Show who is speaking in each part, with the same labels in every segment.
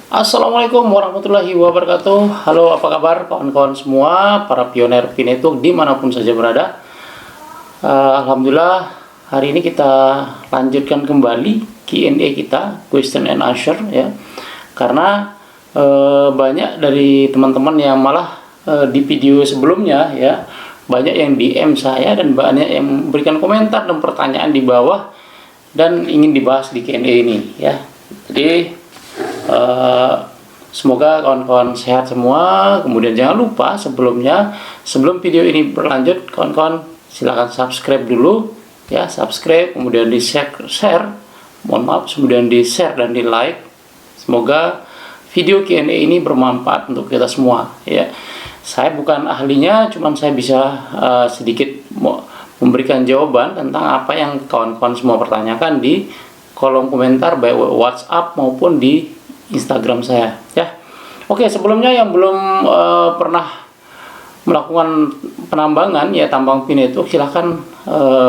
Speaker 1: Assalamualaikum warahmatullahi wabarakatuh. Halo, apa kabar kawan-kawan semua, para pioner P-Network dimanapun saja berada. Alhamdulillah, hari ini kita lanjutkan kembali Q&A kita, question and answer ya. Karena banyak dari teman-teman yang malah di video sebelumnya ya, banyak yang DM saya dan banyak yang memberikan komentar dan pertanyaan di bawah dan ingin dibahas di Q&A ini ya. Jadi semoga kawan-kawan sehat semua. Kemudian jangan lupa sebelum video ini berlanjut, kawan-kawan silahkan subscribe dulu ya, subscribe, kemudian di share, kemudian di share dan di like. Semoga video Q&A ini bermanfaat untuk kita semua ya. Saya bukan ahlinya, cuman saya bisa sedikit memberikan jawaban tentang apa yang kawan-kawan semua pertanyakan di kolom komentar baik WhatsApp maupun di Instagram saya ya. Oke, sebelumnya yang belum pernah melakukan penambangan ya, tambang P-Network, silahkan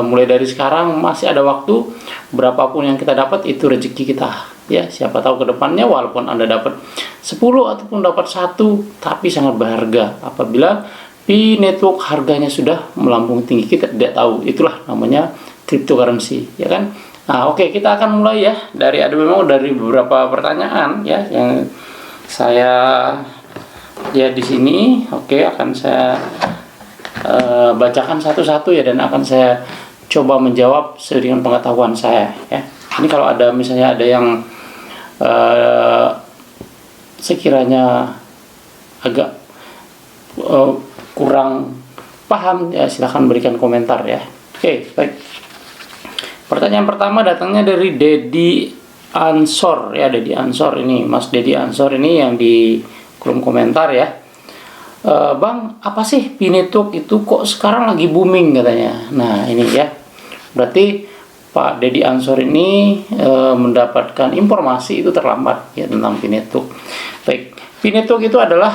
Speaker 1: mulai dari sekarang, masih ada waktu. Berapapun yang kita dapat itu rezeki kita ya. Siapa tahu kedepannya walaupun Anda dapat 10 ataupun dapat 1, tapi sangat berharga apabila P-Network harganya sudah melambung tinggi. Kita tidak tahu, itulah namanya cryptocurrency ya kan. Nah, oke, kita akan mulai ya dari beberapa pertanyaan ya yang saya lihat di sini. Oke, akan saya bacakan satu-satu ya, dan akan saya coba menjawab sesuai dengan pengetahuan saya ya. Ini kalau ada misalnya ada yang sekiranya agak kurang paham ya, silahkan berikan komentar ya. Oke, baik. Pertanyaan pertama datangnya dari Dedi Ansor ya, Dedi Ansor ini, Mas Dedi Ansor ini yang di kolom komentar ya. Bang, apa sih P-Network itu kok sekarang lagi booming katanya. Nah, ini ya. Berarti Pak Dedi Ansor ini mendapatkan informasi itu terlambat ya tentang P-Network. Baik, P-Network itu adalah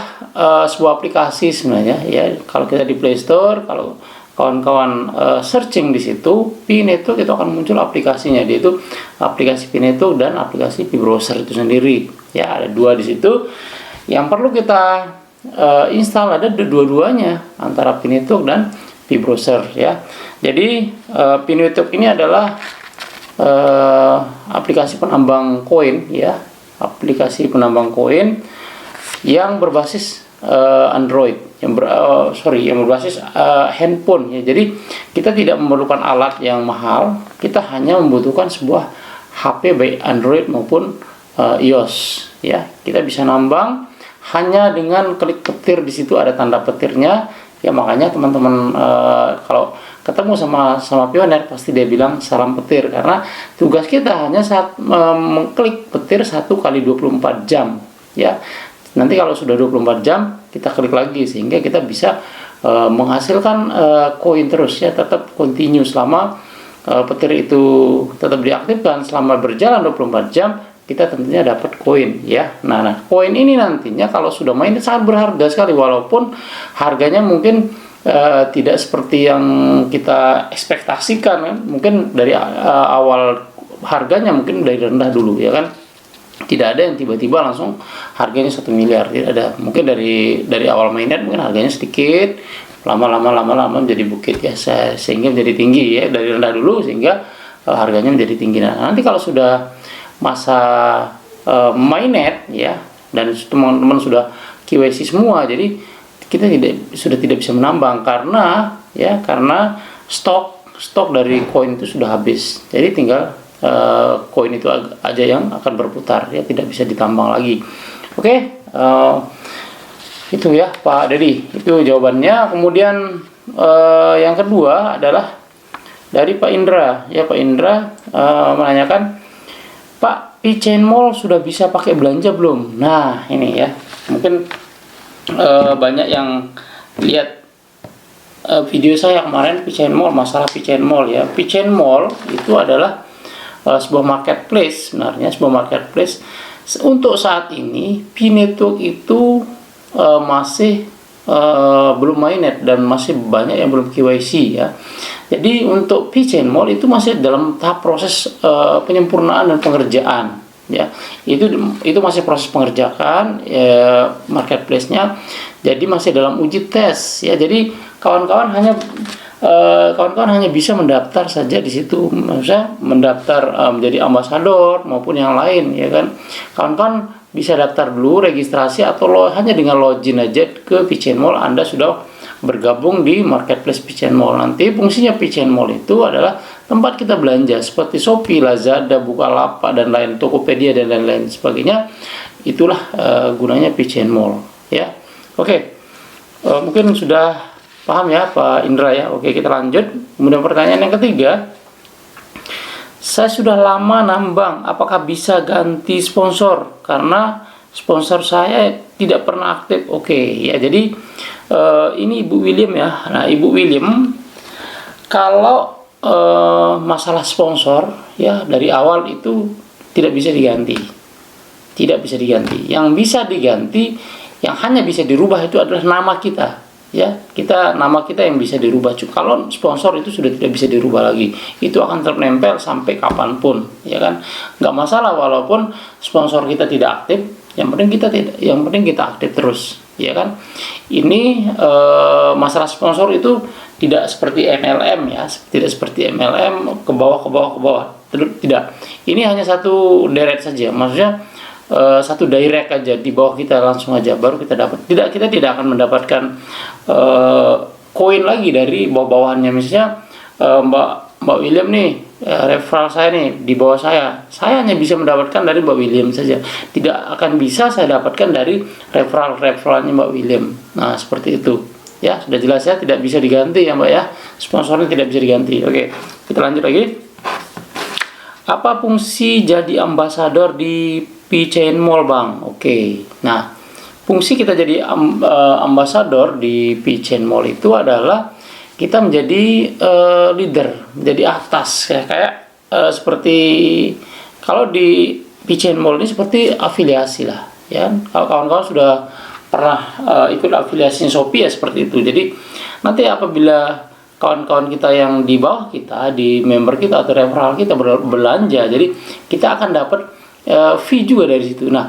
Speaker 1: sebuah aplikasi sebenarnya ya. Kalau kita di Play Store, kalau kawan-kawan searching di situ P-Network, itu akan muncul aplikasinya. Dia itu aplikasi P-Network dan aplikasi P-Browser itu sendiri ya, ada dua di situ. Yang perlu kita install ada dua-duanya, antara P-Network dan P-Browser ya. Jadi P-Network ini adalah aplikasi penambang koin ya, aplikasi penambang koin yang berbasis Android, yang berbasis handphone ya. Jadi kita tidak memerlukan alat yang mahal, kita hanya membutuhkan sebuah HP baik Android maupun iOS ya. Kita bisa nambang hanya dengan klik petir, di situ ada tanda petirnya ya. Makanya teman-teman kalau ketemu sama pioner pasti dia bilang salam petir, karena tugas kita hanya saat mengklik petir 1 kali 24 jam ya. Nanti kalau sudah 24 jam kita klik lagi, sehingga kita bisa menghasilkan koin terus ya, tetap continue selama petir itu tetap diaktifkan. Selama berjalan 24 jam kita tentunya dapat koin ya. Nah, koin ini nantinya kalau sudah main sangat berharga sekali, walaupun harganya mungkin tidak seperti yang kita ekspektasikan kan. Mungkin dari awal harganya mungkin dari rendah dulu ya kan. Tidak ada yang tiba-tiba langsung harganya 1 miliar, tidak ada. Mungkin dari awal mainnet mungkin harganya sedikit, lama-lama menjadi bukit ya, sehingga menjadi tinggi ya, dari rendah dulu sehingga harganya menjadi tinggi. Nah, nanti kalau sudah masa mainnet ya, dan teman-teman sudah KYC semua, jadi kita sudah tidak bisa menambang karena stok dari koin itu sudah habis. Jadi tinggal koin itu aja yang akan berputar ya, tidak bisa ditambang lagi. Oke, itu ya Pak Dedi, itu jawabannya. Kemudian yang kedua adalah dari Pak Indra ya. Pak Indra menanyakan, Pak, P-Chain Mall sudah bisa pakai belanja belum? Nah, ini ya, mungkin banyak yang lihat video saya kemarin P-Chain Mall, masalah P-Chain Mall ya. P-Chain Mall itu adalah sebuah marketplace, sebenarnya sebuah marketplace. Untuk saat ini P-Network itu masih belum mainnet dan masih banyak yang belum KYC ya. Jadi untuk P-Chain Mall itu masih dalam tahap proses penyempurnaan dan pengerjaan ya. Itu masih proses pengerjaan marketplace-nya, jadi masih dalam uji tes ya. Jadi kawan-kawan hanya bisa mendaftar saja di situ, maksudnya mendaftar menjadi ambasador maupun yang lain ya kan. Kawan-kawan bisa daftar dulu, registrasi, atau hanya dengan login aja ke VCN Mall, Anda sudah bergabung di marketplace VCN Mall. Nanti fungsinya VCN Mall itu adalah tempat kita belanja seperti Shopee, Lazada, Bukalapak dan lain, Tokopedia dan lain-lain sebagainya. Itulah gunanya VCN Mall ya. Oke. Mungkin sudah paham ya Pak Indra ya. Oke, kita lanjut. Kemudian pertanyaan yang ketiga, saya sudah lama nambang, apakah bisa ganti sponsor? Karena sponsor saya tidak pernah aktif. Oke ya, jadi ini Ibu William ya. Nah, Ibu William, kalau masalah sponsor ya, dari awal itu tidak bisa diganti. Tidak bisa diganti. Yang bisa diganti, yang hanya bisa dirubah itu adalah nama kita. Ya, nama kita yang bisa dirubah. Kalau sponsor itu sudah tidak bisa dirubah lagi, itu akan ternempel sampai kapanpun, ya kan? Nggak masalah walaupun sponsor kita tidak aktif, yang penting kita aktif terus, ya kan? Ini masalah sponsor itu tidak seperti MLM ya, tidak seperti MLM ke bawah, tidak. Ini hanya satu deret saja, maksudnya satu direct aja di bawah kita, langsung aja baru kita dapat. Kita tidak akan mendapatkan koin lagi dari bawah-bawahannya. Misalnya Mbak William nih, referral saya nih di bawah saya hanya bisa mendapatkan dari Mbak William saja, tidak akan bisa saya dapatkan dari referralnya Mbak William. Nah, seperti itu ya, sudah jelas ya, tidak bisa diganti ya Mbak ya, sponsornya tidak bisa diganti. Oke, kita lanjut lagi. Apa fungsi jadi ambasador di VCN Mall Bang? Oke. Nah, fungsi kita jadi ambasador di VCN Mall itu adalah kita menjadi leader, menjadi atas ya, kayak seperti kalau di VCN Mall ini seperti afiliasi lah ya. Kalau kawan-kawan sudah pernah ikut afiliasi Shopee ya seperti itu. Jadi nanti apabila kawan-kawan kita yang di bawah kita, di member kita atau referral kita belanja, jadi kita akan dapat fee juga dari situ. Nah,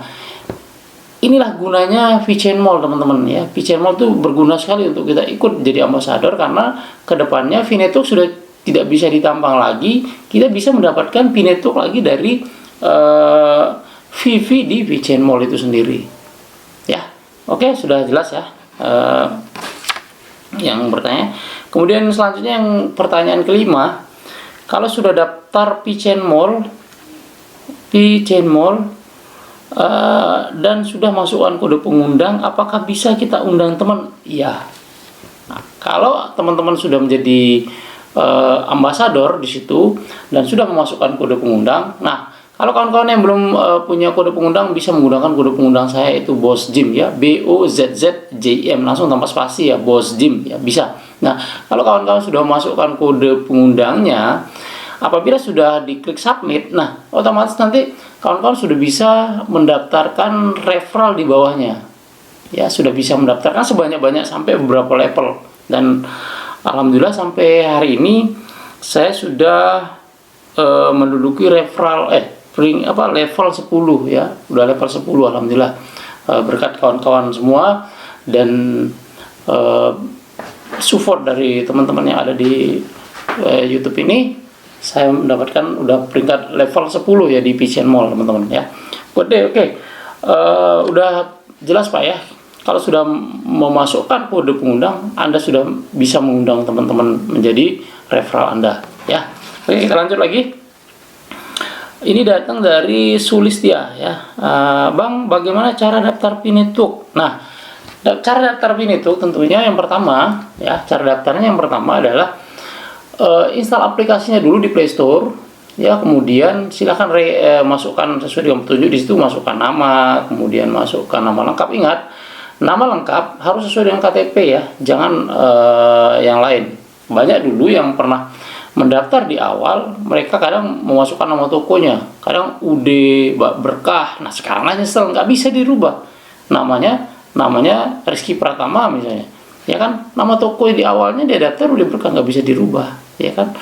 Speaker 1: inilah gunanya VCN Mall teman-teman ya. VCN Mall itu berguna sekali untuk kita ikut jadi ambasador, karena kedepannya fee network sudah tidak bisa ditampang lagi. Kita bisa mendapatkan fee network lagi dari fee di VCN Mall itu sendiri ya. Oke, sudah jelas ya yang bertanya. Kemudian selanjutnya yang pertanyaan kelima, kalau sudah daftar VCN Mall dan sudah masukkan kode pengundang, apakah bisa kita undang teman? Iya. Nah, kalau teman-teman sudah menjadi ambasador di situ dan sudah memasukkan kode pengundang, nah kalau kawan-kawan yang belum punya kode pengundang, bisa menggunakan kode pengundang saya, itu Bos Jim ya, BOZZJM, langsung tanpa spasi ya, Bos Jim ya, bisa. Nah, kalau kawan-kawan sudah memasukkan kode pengundangnya, apabila sudah diklik submit, nah otomatis nanti kawan-kawan sudah bisa mendaftarkan referral di bawahnya ya, sudah bisa mendaftarkan sebanyak-banyak sampai beberapa level. Dan alhamdulillah sampai hari ini saya sudah menduduki referral level 10 ya, udah level 10 alhamdulillah, berkat kawan-kawan semua dan support dari teman-teman yang ada di YouTube ini. Saya mendapatkan udah peringkat level 10 ya di VCN Mall teman-teman ya. Oke. Udah jelas Pak ya. Kalau sudah memasukkan kode pengundang, Anda sudah bisa mengundang teman-teman menjadi referral Anda ya. Oke, kita lanjut lagi. Ini datang dari Sulistia ya. Bang, bagaimana cara daftar Pinetwork? Nah, cara daftar Pinetwork tentunya yang pertama ya, cara daftarnya yang pertama adalah install aplikasinya dulu di Play Store ya. Kemudian silakan masukkan sesuai dengan petunjuk di situ, masukkan nama, kemudian masukkan nama lengkap. Ingat, nama lengkap harus sesuai dengan KTP ya, jangan yang lain. Banyak dulu yang pernah mendaftar di awal, mereka kadang memasukkan nama tokonya, kadang UD Berkah. Nah, sekarang aja nyesel, nggak bisa dirubah namanya Rizky Pratama misalnya ya kan, nama toko di awalnya dia daftar UD Berkah, nggak bisa dirubah ya kan.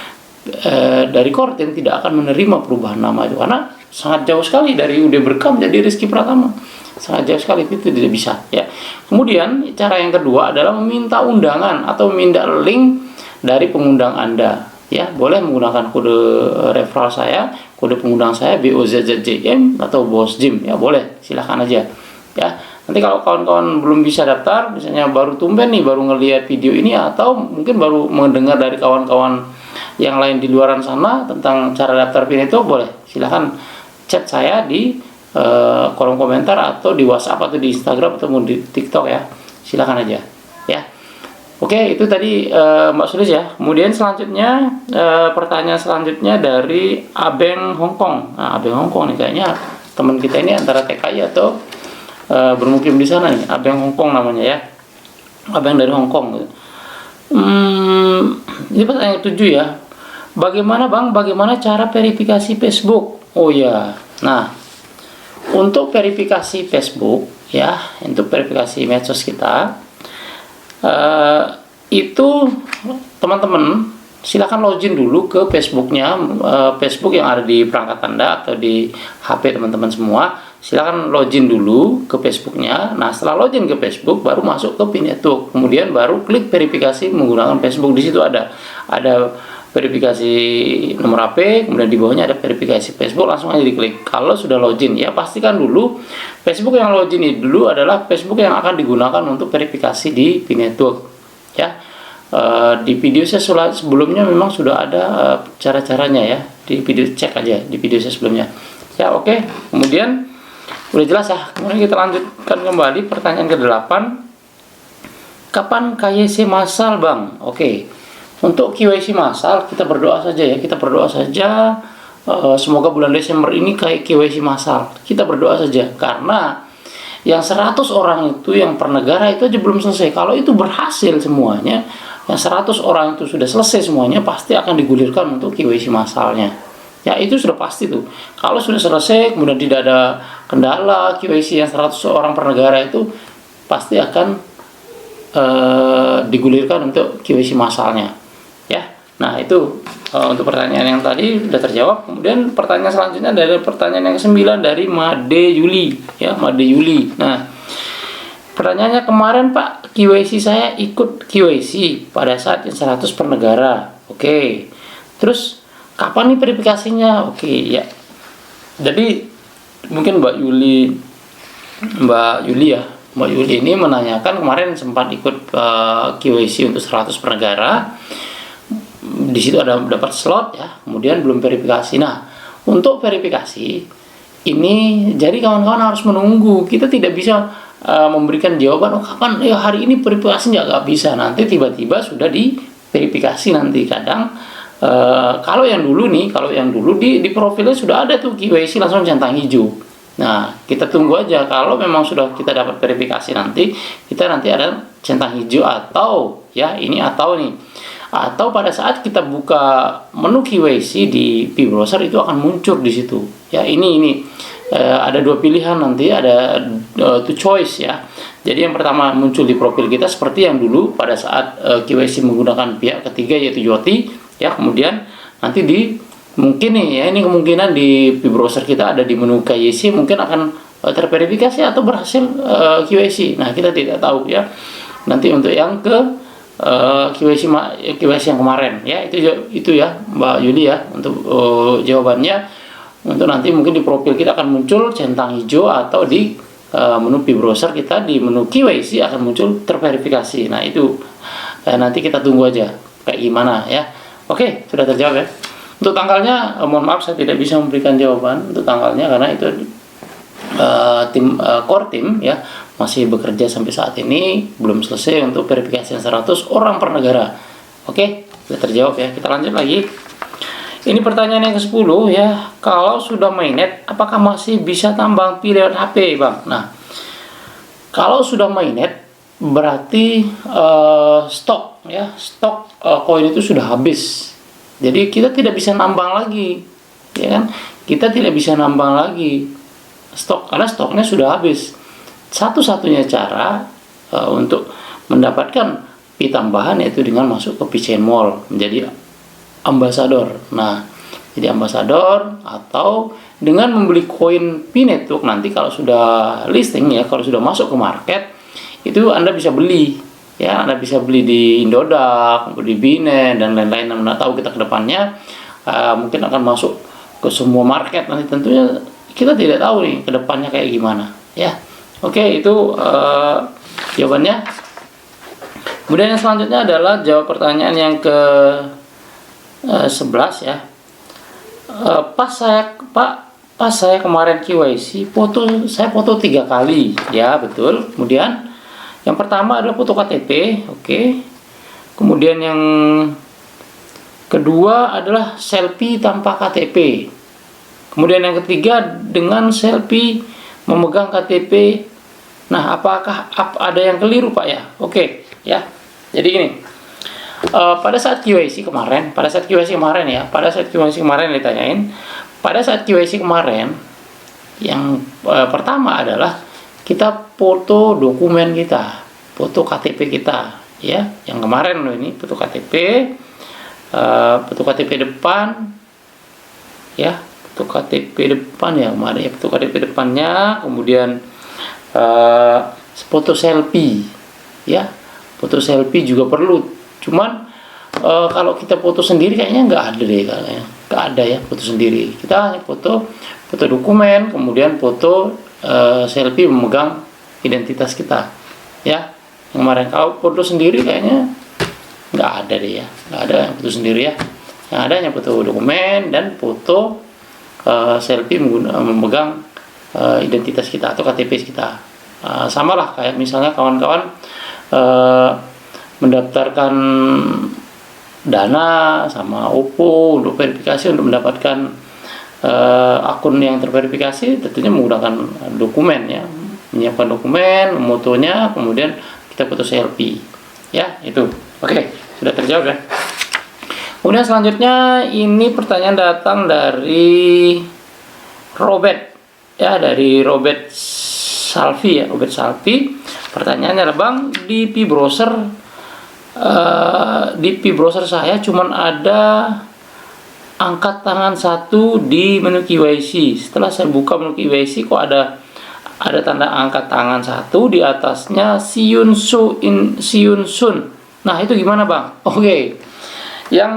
Speaker 1: Dari Korten tidak akan menerima perubahan nama itu, karena sangat jauh sekali dari UD Berkah menjadi Rizky Pratama. Sangat jauh sekali, itu tidak bisa ya. Kemudian cara yang kedua adalah meminta undangan atau meminta link dari pengundang Anda. Ya, boleh menggunakan kode referral saya, kode pengundang saya BOZZJM atau Bos Jim ya, boleh, silahkan aja ya. Nanti kalau kawan-kawan belum bisa daftar, misalnya baru tumben nih, baru ngelihat video ini, atau mungkin baru mendengar dari kawan-kawan yang lain di luaran sana tentang cara daftar Pineto, boleh silahkan chat saya di kolom komentar atau di WhatsApp atau di Instagram atau di TikTok ya, silahkan aja ya. Oke, itu tadi Mbak Sulis ya. Kemudian selanjutnya pertanyaan selanjutnya dari Abeng Hongkong. Nah, Abeng Hongkong nih kayaknya teman kita ini antara TKI atau bermukim di sana nih. Abeng Hongkong namanya ya. Abeng dari Hongkong. Ini pertanyaan 7 ya. Bagaimana cara verifikasi Facebook? Oh ya. Nah, untuk verifikasi Facebook ya, untuk verifikasi medsos kita, itu teman-teman silakan login dulu ke Facebooknya, Facebook yang ada di perangkat Anda atau di HP teman-teman semua. Silakan login dulu ke Facebooknya. Nah, setelah login ke Facebook baru masuk ke Pineto, kemudian baru klik verifikasi menggunakan Facebook. Di situ ada verifikasi nomor HP, kemudian di bawahnya ada verifikasi Facebook, langsung aja diklik. Kalau sudah login ya, pastikan dulu Facebook yang login ini dulu adalah Facebook yang akan digunakan untuk verifikasi di Pineto ya. Di video saya sebelumnya memang sudah ada cara-caranya ya, di video, cek aja di video saya sebelumnya ya. Oke, kemudian udah jelas ya. Kemudian kita lanjutkan kembali pertanyaan ke-8. Kapan KYC massal Bang? Oke, untuk KYC massal kita berdoa saja ya, kita berdoa saja semoga bulan Desember ini kayak KYC massal. Kita berdoa saja, karena yang 100 orang itu yang per negara itu aja belum selesai. Kalau itu berhasil semuanya, yang 100 orang itu sudah selesai semuanya, pasti akan digulirkan untuk KYC massalnya. Ya, itu sudah pasti tuh. Kalau sudah selesai kemudian tidak ada kendala, KYC yang 100 orang per negara itu pasti akan digulirkan untuk KYC massalnya. Ya. Nah, itu untuk pertanyaan yang tadi sudah terjawab. Kemudian pertanyaan selanjutnya dari pertanyaan yang ke-9 dari Made Yuli ya, Made Yuli. Nah, pertanyaannya, kemarin Pak, KYC saya ikut KYC pada saat yang 100 per negara. Oke. Terus kapan nih verifikasinya? Oke, ya. Jadi mungkin Mbak Yuli ini menanyakan kemarin sempat ikut KYC untuk 100 per negara. Di situ ada dapat slot ya, kemudian belum verifikasi. Nah, untuk verifikasi ini jadi kawan-kawan harus menunggu. Kita tidak bisa memberikan jawaban kapan ya, hari ini verifikasinya, nggak bisa. Nanti tiba-tiba sudah diverifikasi nanti. Kadang kalau yang dulu di profilnya sudah ada tuh KYC langsung centang hijau. Nah, kita tunggu aja. Kalau memang sudah kita dapat verifikasi nanti ada centang hijau atau ya ini atau nih. Atau pada saat kita buka menu KYC di P-Browser itu akan muncul di situ. Ya, ini ada dua pilihan nanti, ada two choice ya. Jadi yang pertama muncul di profil kita seperti yang dulu pada saat KYC menggunakan pihak ketiga yaitu Yoti ya. Kemudian nanti mungkin nih ya, ini kemungkinan di P-Browser kita ada di menu KYC mungkin akan terverifikasi atau berhasil KYC. Nah, kita tidak tahu ya. Nanti untuk yang ke KYC yang kemarin ya, itu ya Mbak Yuli ya, untuk jawabannya. Untuk nanti mungkin di profil kita akan muncul centang hijau, atau di menu P-Browser kita di menu KYC akan muncul terverifikasi. Nah, itu nanti kita tunggu aja kayak gimana ya. Oke, sudah terjawab ya. Untuk tanggalnya mohon maaf saya tidak bisa memberikan jawaban untuk tanggalnya, karena itu tim core team ya masih bekerja sampai saat ini, belum selesai untuk verifikasi 100 orang per negara. Oke, sudah terjawab ya. Kita lanjut lagi. Ini pertanyaan yang ke-10 ya. Kalau sudah mainnet, apakah masih bisa tambang pi lewat HP, Bang? Nah, kalau sudah mainnet berarti stok ya, stok koin itu sudah habis. Jadi kita tidak bisa nambang lagi. Ya kan? Kita tidak bisa nambang lagi stok karena stoknya sudah habis. Satu-satunya cara untuk mendapatkan pi tambahan yaitu dengan masuk ke P-Chain Mall menjadi ambasador. Nah, jadi ambasador, atau dengan membeli koin P-Network. Nanti kalau sudah listing ya, kalau sudah masuk ke market, itu Anda bisa beli ya, Anda bisa beli di Indodax, di Binance dan lain-lain. Anda tahu kita ke depannya mungkin akan masuk ke semua market, nanti tentunya kita tidak tahu nih ke depannya kayak gimana ya. Oke, itu jawabannya. Kemudian yang selanjutnya adalah jawab pertanyaan yang ke 11 ya. Pas saya kemarin KYC, saya foto 3 kali ya, betul. Kemudian yang pertama adalah foto KTP, oke. Kemudian yang kedua adalah selfie tanpa KTP. Kemudian yang ketiga dengan selfie memegang KTP. Nah, apakah ada yang keliru Pak ya? Oke ya. Jadi gini, pada saat KYC kemarin ditanyain, pada saat KYC kemarin yang pertama adalah kita foto dokumen kita, foto KTP kita ya. Yang kemarin loh, ini foto KTP, depan ya, foto KTP depan ya kemarin ya, foto KTP depannya. Kemudian foto selfie ya, foto selfie juga perlu. Cuman kalau kita foto sendiri kayaknya nggak ada deh, kayaknya nggak ada ya foto sendiri. Kita hanya foto dokumen, kemudian foto selfie memegang identitas kita ya. Yang kemarin kalau foto sendiri kayaknya nggak ada deh ya, nggak ada yang foto sendiri ya. Yang ada hanya foto dokumen dan foto selfie memegang identitas kita atau KTP kita. Sama lah kayak misalnya kawan-kawan mendaftarkan dana sama OPPO untuk verifikasi, untuk mendapatkan akun yang terverifikasi, tentunya menggunakan dokumen ya, menyiapkan dokumen, fotonya, kemudian kita foto selfie ya. Itu oke, sudah terjawab ya. Kemudian selanjutnya ini pertanyaan datang dari Robert ya, dari Robert Salvi ya, Robert Salvi. Pertanyaannya adalah, Bang, di P-browser saya cuman ada angkat tangan 1 di menu KYC. Setelah saya buka menu KYC kok ada tanda angkat tangan 1, di atasnya see you soon. Nah, itu gimana, Bang? Oke. Yang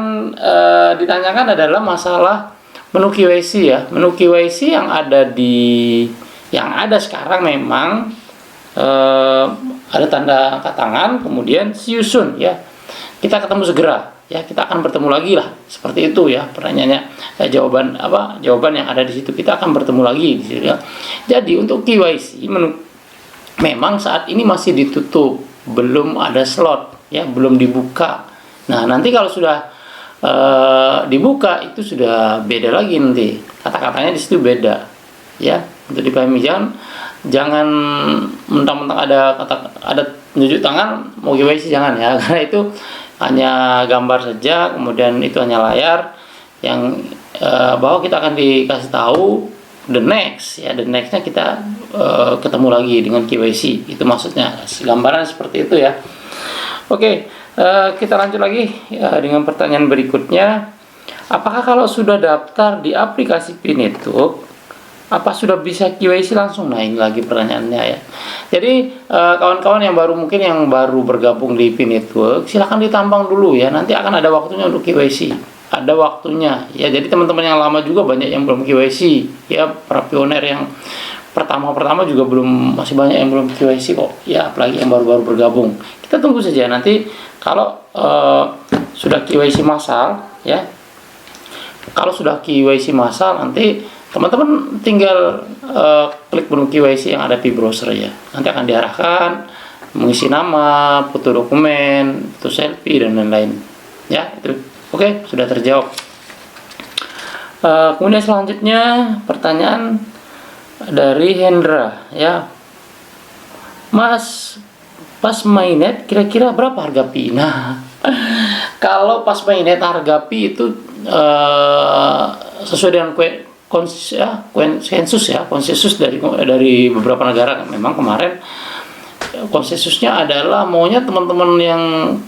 Speaker 1: ditanyakan adalah masalah menu KYC ya. Menu KYC yang ada sekarang memang ada tanda angkat tangan, kemudian see you soon ya, kita ketemu segera ya, kita akan bertemu lagi lah, seperti itu ya pertanyaannya. Jawaban yang ada di situ, kita akan bertemu lagi di situ ya. Jadi untuk KYC memang saat ini masih ditutup, belum ada slot ya, belum dibuka. Nah, nanti kalau sudah dibuka itu sudah beda lagi, nanti kata-katanya di situ beda ya, untuk dipahami. Jangan mentang-mentang ada tunjuk tangan mau KYC, jangan ya, karena itu hanya gambar saja, kemudian itu hanya layar yang bahwa kita akan dikasih tahu the nextnya kita ketemu lagi dengan KYC, itu maksudnya, gambaran seperti itu ya. Oke, kita lanjut lagi dengan pertanyaan berikutnya. Apakah kalau sudah daftar di aplikasi P-Network, apa sudah bisa KYC langsung? Nah, ini lagi pertanyaannya ya. Jadi kawan-kawan yang baru bergabung di P-Network, silahkan ditambang dulu ya. Nanti akan ada waktunya untuk KYC. Ada waktunya ya. Jadi teman-teman yang lama juga banyak yang belum KYC ya. Para pioner yang pertama juga masih banyak yang belum KYC kok ya, apalagi yang baru-baru bergabung. Kita tunggu saja nanti kalau sudah KYC massal ya. Kalau sudah KYC massal, nanti teman-teman tinggal klik menu KYC yang ada di browser ya. Nanti akan diarahkan mengisi nama, foto dokumen, foto selfie dan lain-lain. Ya, itu. Oke, sudah terjawab. Kemudian selanjutnya pertanyaan dari Hendra ya. Mas, pas mainnet kira-kira berapa harga Pi? Nah, kalau pas mainnet harga Pi itu sesuai dengan konsensus dari beberapa negara. Memang kemarin konsensusnya adalah maunya teman-teman yang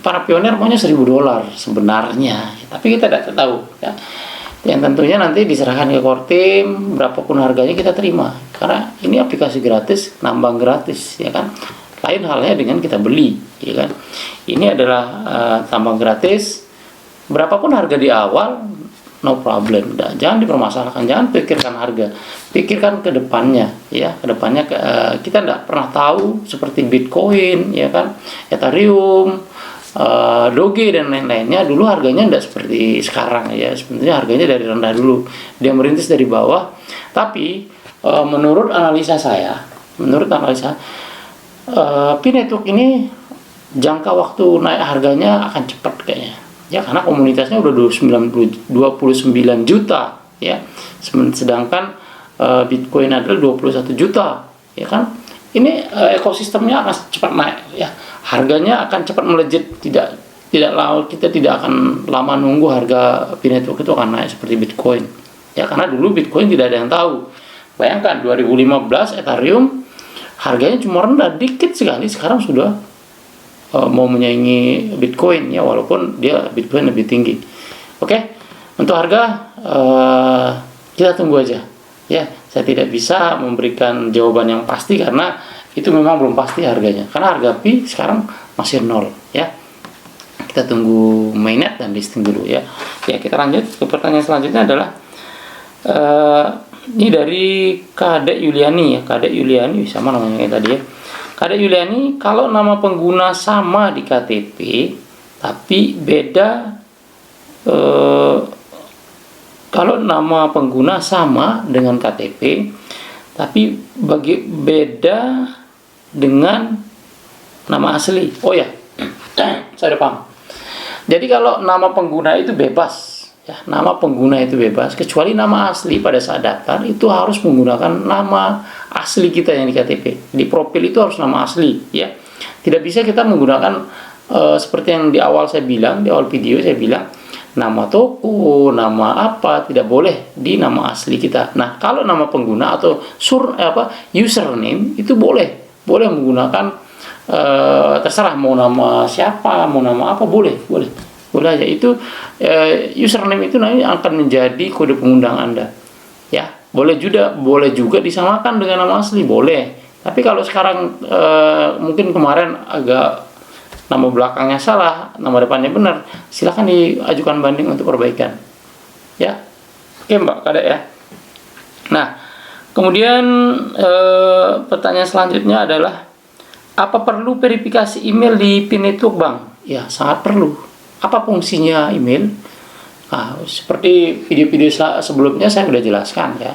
Speaker 1: para pionir maunya $1.000 sebenarnya, tapi kita tidak tahu ya. yang tentunya nanti diserahkan ke core team, berapapun harganya kita terima, karena ini aplikasi gratis, nambang gratis, ya kan. Lain halnya dengan kita beli, ya kan. Ini adalah tambang gratis, berapapun harga di awal, no problem. Jangan dipermasalahkan, jangan pikirkan harga, pikirkan ke depannya, ya. Ke depannya kita tidak pernah tahu, seperti Bitcoin, ya kan, Ethereum, Doge dan lain-lainnya. Dulu harganya tidak seperti sekarang, ya. Sebenarnya harganya dari rendah dulu, dia merintis dari bawah. Tapi menurut analisa saya, P-Network ini jangka waktu naik harganya akan cepat kayaknya, ya, karena komunitasnya udah 29 juta, ya, sedangkan Bitcoin adalah 21 juta, ya kan. Ini ekosistemnya akan cepat naik, ya, harganya akan cepat melejit, tidak lama, kita tidak akan lama nunggu harga P-Network itu akan naik seperti Bitcoin, ya, karena dulu Bitcoin tidak ada yang tahu. Bayangkan 2015 Ethereum harganya cuma rendah dikit sekali, sekarang sudah mau menyaingi Bitcoin, ya, walaupun dia Bitcoin lebih tinggi. Oke, untuk harga kita tunggu aja, ya. Saya tidak bisa memberikan jawaban yang pasti karena itu memang belum pasti harganya, karena harga Pi sekarang masih 0, ya. Kita tunggu mainnet dan listing dulu, ya. Ya, kita lanjut ke pertanyaan selanjutnya adalah ini dari Kadek Yuliani, ya. Kadek Yuliani sama namanya kayak tadi, ya. Kadek Yuliani, kalau nama pengguna sama di KTP tapi beda, kalau nama pengguna sama dengan KTP tapi beda dengan nama asli. Oh ya, saya udah paham. Jadi kalau nama pengguna itu bebas, ya, nama pengguna itu bebas, kecuali nama asli pada saat daftar itu harus menggunakan nama asli kita yang di KTP. Di profil itu harus nama asli, ya. Tidak bisa kita menggunakan seperti yang di awal saya bilang, di awal video saya bilang, nama toko, nama apa, tidak boleh di nama asli kita. Nah, kalau nama pengguna atau username itu boleh menggunakan terserah mau nama siapa, mau nama apa, boleh aja. Itu username itu nanti akan menjadi kode pengundang Anda, ya. Boleh juga disamakan dengan nama asli, boleh. Tapi kalau sekarang mungkin kemarin agak nama belakangnya salah, nama depannya benar, silakan diajukan banding untuk perbaikan, ya. Oke, Mbak Kadek, ya. Nah, kemudian pertanyaan selanjutnya adalah, apa perlu verifikasi email di P-Network, Bang? Ya, sangat perlu. Apa fungsinya email? Nah, seperti video-video sebelumnya saya sudah jelaskan, ya.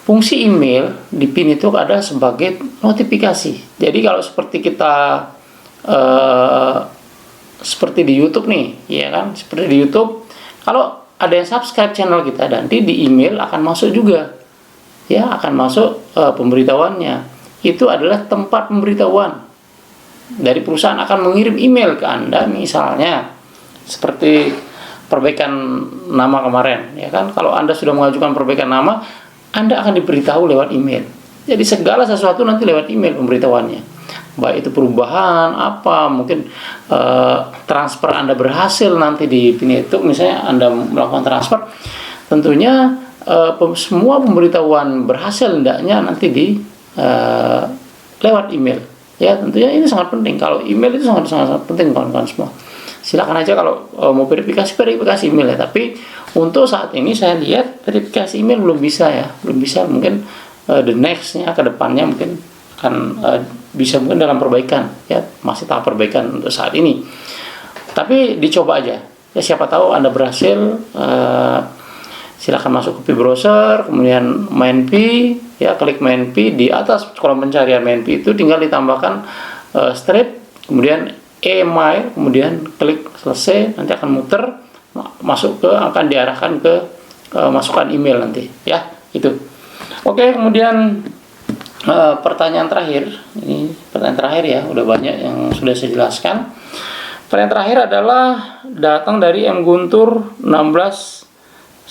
Speaker 1: Fungsi email di P-Network ada sebagai notifikasi. Jadi kalau seperti kita seperti di YouTube nih, ya kan, seperti di YouTube, kalau ada yang subscribe channel kita, nanti di email akan masuk juga, ya, akan masuk pemberitahuannya. Itu adalah tempat pemberitahuan dari perusahaan, akan mengirim email ke Anda, misalnya seperti perbaikan nama kemarin, ya kan. Kalau Anda sudah mengajukan perbaikan nama, Anda akan diberitahu lewat email. Jadi segala sesuatu nanti lewat email pemberitahuannya, baik itu perubahan apa, mungkin transfer Anda berhasil nanti di P-Network, misalnya Anda melakukan transfer, tentunya semua pemberitahuan berhasil hendaknya nanti di lewat email, ya. Tentunya ini sangat penting. Kalau email itu sangat penting, kawan-kawan semua. Silakan aja kalau mau verifikasi email, ya. Tapi untuk saat ini saya lihat verifikasi email belum bisa, ya, mungkin the next-nya ke depannya mungkin akan bisa mungkin dalam perbaikan, ya, masih tahap perbaikan untuk saat ini. Tapi dicoba aja, ya, siapa tahu Anda berhasil. Silakan masuk ke Pi browser, kemudian main Pi, ya, klik main Pi, di atas kolom pencarian main Pi itu tinggal ditambahkan strip, kemudian email, kemudian klik selesai, nanti akan muter masuk ke, akan diarahkan ke masukan email nanti, ya, itu. Oke, kemudian pertanyaan terakhir, ini pertanyaan terakhir, ya, udah banyak yang sudah saya jelaskan. Pertanyaan terakhir adalah datang dari M Guntur 161993.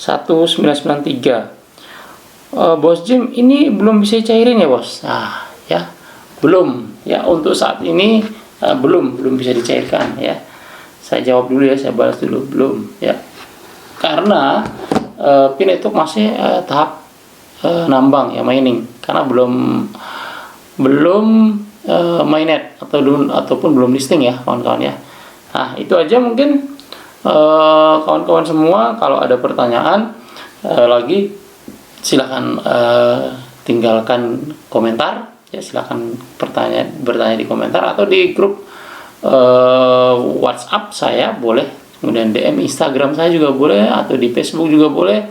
Speaker 1: Bos Jim, ini belum bisa cairin, ya, Bos? Nah, ya, belum, ya, untuk saat ini belum bisa dicairkan, ya. Saya jawab dulu, ya, saya balas dulu, belum, ya. Karena Pi Network masih tahap nambang ya, mining, karena belum mainnet ataupun belum listing ya kawan-kawan ya. Nah, itu aja mungkin kawan-kawan semua. Kalau ada pertanyaan lagi, silahkan tinggalkan komentar ya, silahkan bertanya di komentar atau di grup WhatsApp saya boleh, kemudian DM Instagram saya juga boleh, atau di Facebook juga boleh,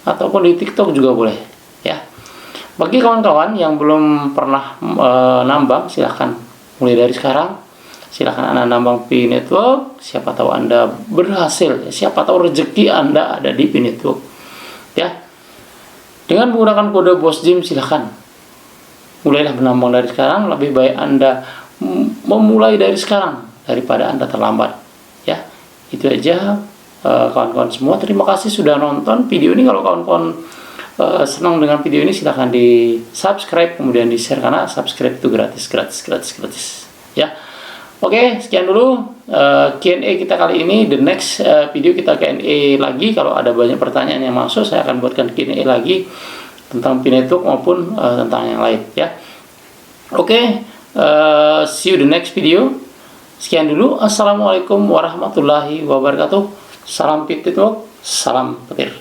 Speaker 1: ataupun di TikTok juga boleh ya. Bagi kawan-kawan yang belum pernah nambang, silahkan mulai dari sekarang. Silahkan Anda nambang Pi Network. Siapa tahu Anda berhasil, siapa tahu rezeki Anda ada di Pi Network ya. Dengan menggunakan kode Bos Jim, silahkan mulailah menambang dari sekarang. Lebih baik Anda memulai dari sekarang daripada Anda terlambat ya. Itu aja kawan-kawan semua. Terima kasih sudah nonton video ini. Kalau kawan-kawan senang dengan video ini, silahkan di subscribe, kemudian di share, karena subscribe itu gratis ya. Oke, sekian dulu Q&A kita kali ini. The next video kita Q&A lagi. Kalau ada banyak pertanyaan yang masuk, saya akan buatkan Q&A lagi tentang Pi Network maupun tentang yang lain ya. Oke, see you the next video. Sekian dulu. Assalamualaikum warahmatullahi wabarakatuh. Salam Pi Network, salam petir.